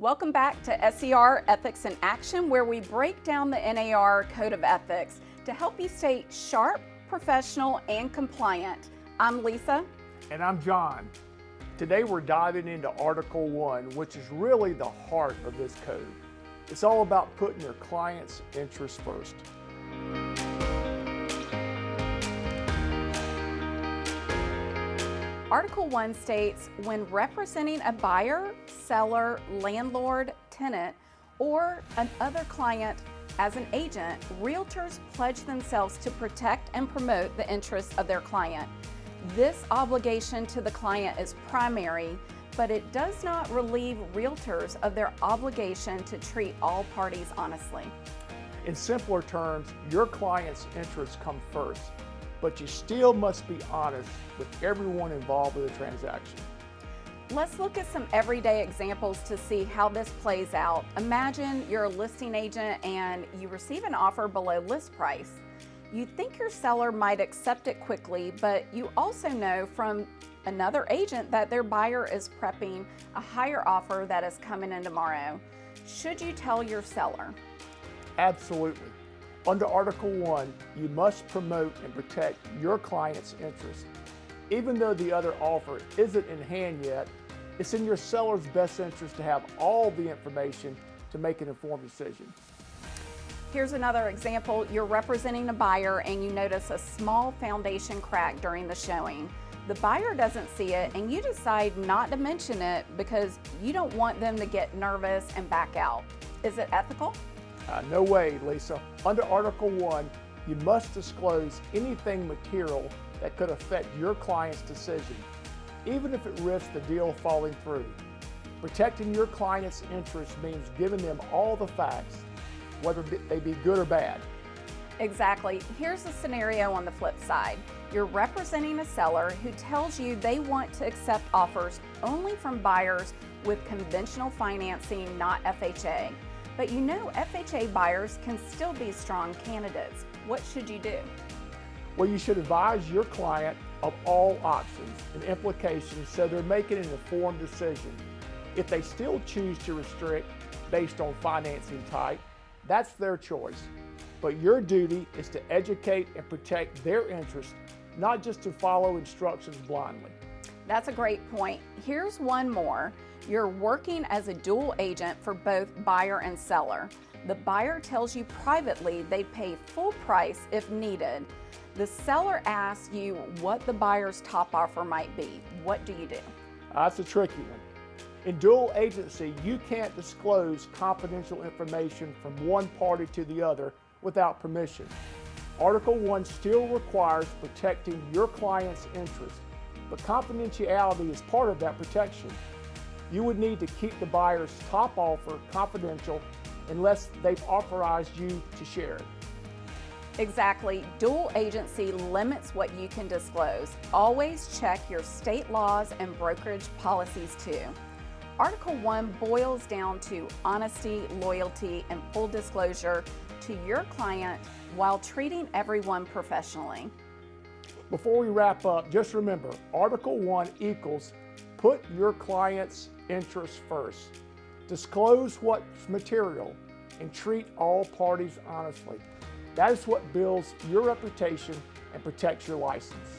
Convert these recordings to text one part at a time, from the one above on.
Welcome back to SCR Ethics in Action, where we break down the NAR Code of Ethics to help you stay sharp, professional, and compliant. I'm Lisa. And I'm John. Today we're diving into Article 1, which is really the heart of this code. It's all about putting your client's interests first. Article 1 states, when representing a buyer, seller, landlord, tenant, or another client as an agent, realtors pledge themselves to protect and promote the interests of their client. This obligation to the client is primary, but it does not relieve realtors of their obligation to treat all parties honestly. In simpler terms, your client's interests come first, but you still must be honest with everyone involved with the transaction. Let's look at some everyday examples to see how this plays out. Imagine you're a listing agent and you receive an offer below list price. You think your seller might accept it quickly, but you also know from another agent that their buyer is prepping a higher offer that is coming in tomorrow. Should you tell your seller? Absolutely. Under Article 1, you must promote and protect your client's interests. Even though the other offer isn't in hand yet, it's in your seller's best interest to have all the information to make an informed decision. Here's another example. You're representing a buyer and you notice a small foundation crack during the showing. The buyer doesn't see it and you decide not to mention it because you don't want them to get nervous and back out. Is it ethical? No way, Lisa. Under Article 1, you must disclose anything material that could affect your client's decision, even if it risks the deal falling through. Protecting your client's interests means giving them all the facts, whether they be good or bad. Exactly. Here's a scenario on the flip side. You're representing a seller who tells you they want to accept offers only from buyers with conventional financing, not FHA. But you know FHA buyers can still be strong candidates. What should you do? Well, you should advise your client of all options and implications so they're making an informed decision. If they still choose to restrict based on financing type, that's their choice. But your duty is to educate and protect their interests, not just to follow instructions blindly. That's a great point. Here's one more. You're working as a dual agent for both buyer and seller. The buyer tells you privately they'd pay full price if needed. The seller asks you what the buyer's top offer might be. What do you do? That's a tricky one. In dual agency, you can't disclose confidential information from one party to the other without permission. Article 1 still requires protecting your client's interests, but confidentiality is part of that protection. You would need to keep the buyer's top offer confidential unless they've authorized you to share it. Exactly. Dual agency limits what you can disclose. Always check your state laws and brokerage policies too. Article 1 boils down to honesty, loyalty, and full disclosure to your client while treating everyone professionally. Before we wrap up, just remember, Article 1 equals put your client's interests first. Disclose what's material and treat all parties honestly. That is what builds your reputation and protects your license.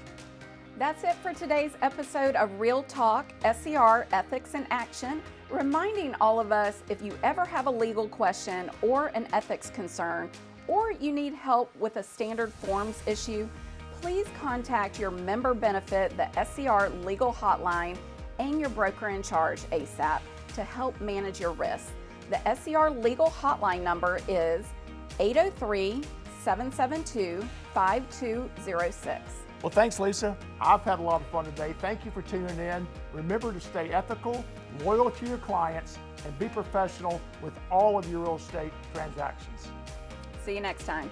That's it for today's episode of Real Talk, SCR Ethics in Action, reminding all of us if you ever have a legal question or an ethics concern, or you need help with a standard forms issue, please contact your member benefit, the SCR Legal Hotline, and your broker in charge ASAP to help manage your risk. The SCR Legal Hotline number is 803-772-5206. Well, thanks, Lisa. I've had a lot of fun today. Thank you for tuning in. Remember to stay ethical, loyal to your clients, and be professional with all of your real estate transactions. See you next time.